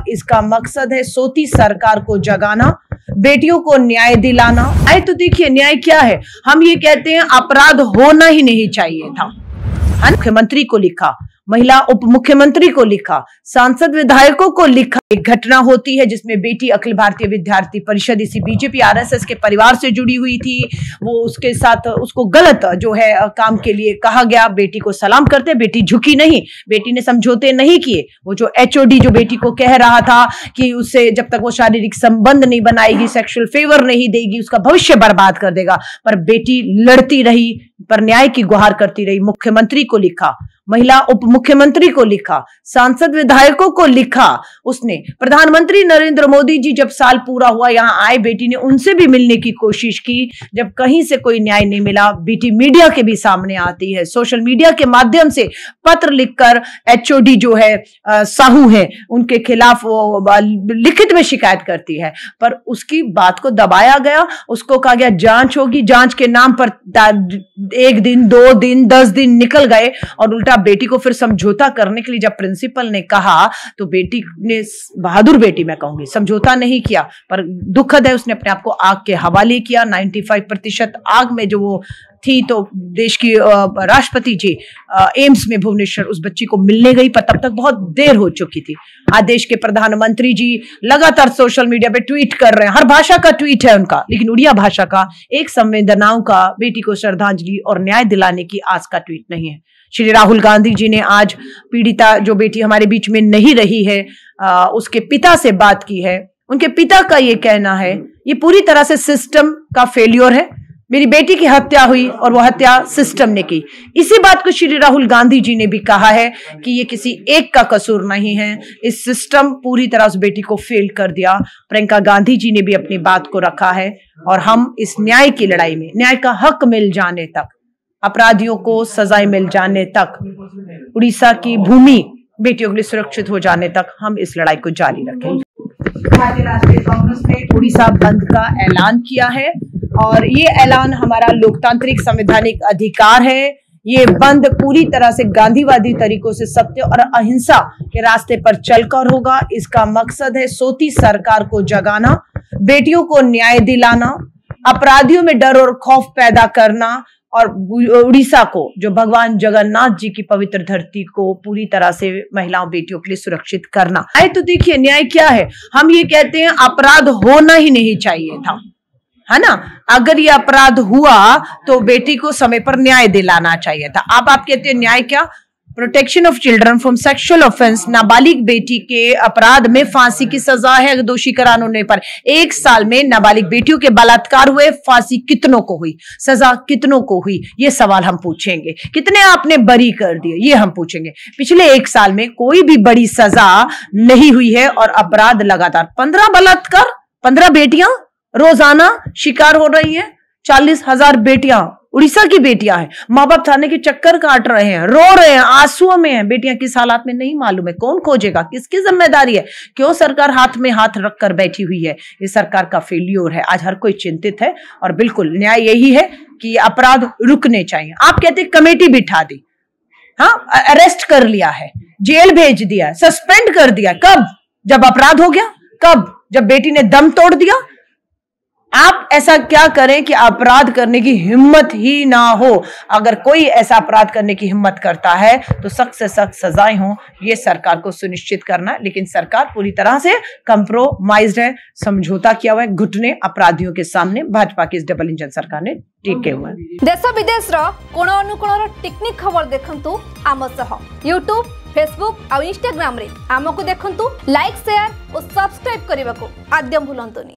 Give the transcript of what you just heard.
इसका मकसद है सोती सरकार को जगाना, बेटियों को न्याय दिलाना। आए तो देखिए न्याय क्या है। हम ये कहते हैं अपराध होना ही नहीं चाहिए था। मुख्यमंत्री को लिखा, महिला उप मुख्यमंत्री को लिखा, सांसद विधायकों को लिखा। एक घटना होती है जिसमें बेटी अखिल भारतीय विद्यार्थी परिषद इसी बीजेपी आरएसएस के परिवार से जुड़ी हुई थी। वो उसके साथ उसको गलत जो है काम के लिए कहा गया। बेटी को सलाम करते, बेटी झुकी नहीं, बेटी ने समझौते नहीं किए। वो जो एचओडी जो बेटी को कह रहा था कि उससे जब तक वो शारीरिक संबंध नहीं बनाएगी, सेक्सुअल फेवर नहीं देगी, उसका भविष्य बर्बाद कर देगा। पर बेटी लड़ती रही, पर न्याय की गुहार करती रही। मुख्यमंत्री को लिखा, महिला उप मुख्यमंत्री को लिखा, सांसद विधायकों को लिखा उसने। प्रधानमंत्री नरेंद्र मोदी जी जब साल पूरा हुआ यहाँ आए, बेटी ने उनसे भी मिलने की कोशिश की। जब कहीं से कोई न्याय नहीं मिला, बेटी मीडिया के भी सामने आती है, सोशल मीडिया के माध्यम से पत्र लिखकर एचओडी जो है साहू है उनके खिलाफ लिखित में शिकायत करती है। पर उसकी बात को दबाया गया, उसको कहा गया जांच होगी। जांच के नाम पर 1 दिन 2 दिन 10 दिन निकल गए और उल्टा बेटी को फिर समझौता करने के लिए जब प्रिंसिपल ने कहा तो बेटी ने, बहादुर बेटी मैं कहूंगी, समझौता नहीं किया। पर दुखद है उसने अपने आप को आग के हवाले किया। 95% आग में जो वो थी। तो देश की राष्ट्रपति जी एम्स में भुवनेश्वर उस बच्ची को मिलने गई, पर तब तक बहुत देर हो चुकी थी। आज देश के प्रधानमंत्री जी लगातार सोशल मीडिया पे ट्वीट कर रहे हैं। हर भाषा का ट्वीट है उनका, लेकिन उड़िया भाषा का, एक संवेदनाओं का, बेटी को श्रद्धांजलि और न्याय दिलाने की आस का ट्वीट नहीं है। श्री राहुल गांधी जी ने आज पीड़िता जो बेटी हमारे बीच में नहीं रही है उसके पिता से बात की है। उनके पिता का ये कहना है ये पूरी तरह से सिस्टम का फेल्योर है। मेरी बेटी की हत्या हुई और वो हत्या सिस्टम ने की। इसी बात को श्री राहुल गांधी जी ने भी कहा है कि ये किसी एक का कसूर नहीं है, इस सिस्टम पूरी तरह उस बेटी को फेल कर दिया। प्रियंका गांधी जी ने भी अपनी बात को रखा है और हम इस न्याय की लड़ाई में, न्याय का हक मिल जाने तक, अपराधियों को सजाएं मिल जाने तक, उड़ीसा की भूमि बेटियों के लिए सुरक्षित हो जाने तक हम इस लड़ाई को जारी रखेंगे। भारतीय राष्ट्रीय कांग्रेस ने उड़ीसा बंद का ऐलान किया है और ये ऐलान हमारा लोकतांत्रिक संवैधानिक अधिकार है। ये बंद पूरी तरह से गांधीवादी तरीकों से सत्य और अहिंसा के रास्ते पर चलकर होगा। इसका मकसद है सोती सरकार को जगाना, बेटियों को न्याय दिलाना, अपराधियों में डर और खौफ पैदा करना और उड़ीसा को, जो भगवान जगन्नाथ जी की पवित्र धरती को, पूरी तरह से महिलाओं बेटियों के लिए सुरक्षित करना। आए तो देखिए न्याय क्या है। हम ये कहते हैं अपराध होना ही नहीं चाहिए था, है ना। अगर ये अपराध हुआ तो बेटी को समय पर न्याय दिलाना चाहिए था। अब आप कहते हैं न्याय क्या? Protection of children from sexual offence. नाबालिग बेटी के अपराध में फांसी की सजा है दोषी करार होने पर। 1 साल में नाबालिग बेटियों के बलात्कार हुए, फांसी कितनों को हुई, सजा कितनों को हुई, ये सवाल हम पूछेंगे। कितने आपने बरी कर दिए, ये हम पूछेंगे। पिछले 1 साल में कोई भी बड़ी सजा नहीं हुई है और अपराध लगातार। 15 बलात्कार, 15 बेटियां रोजाना शिकार हो रही हैं। 40,000 बेटियां उड़ीसा की बेटियां हैं। माँ बाप थाने के चक्कर काट रहे हैं, रो रहे हैं, आंसुओं में हैं। बेटियां किस हालात में नहीं मालूम है, कौन खोजेगा, किसकी जिम्मेदारी है? क्यों सरकार हाथ में हाथ रखकर बैठी हुई है? ये सरकार का फेल्योर है। आज हर कोई चिंतित है और बिल्कुल न्याय यही है कि अपराध रुकने चाहिए। आप कहते कमेटी बिठा दी, हाँ, अरेस्ट कर लिया है, जेल भेज दिया, सस्पेंड कर दिया। कब? जब अपराध हो गया। कब? जब बेटी ने दम तोड़ दिया। आप ऐसा क्या करें कि अपराध करने की हिम्मत ही ना हो। अगर कोई ऐसा अपराध करने की हिम्मत करता है तो सख्त से सख्त सजाएं हो, ये सरकार को सुनिश्चित करना है। लेकिन सरकार पूरी तरह से कंप्रोमाइज्ड है, समझौता किया हुआ है घुटने अपराधियों के सामने। भाजपा की इस डबल इंजन सरकार ने टिके हुए। देश विदेश कोण अनुकोण टेक्निक खबर देखंतु आम सह यूट्यूब, फेसबुक और इंस्टाग्राम रे आमको देखंतु। लाइक, शेयर और सब्सक्राइब करने को आद्यम भूलंतुनी।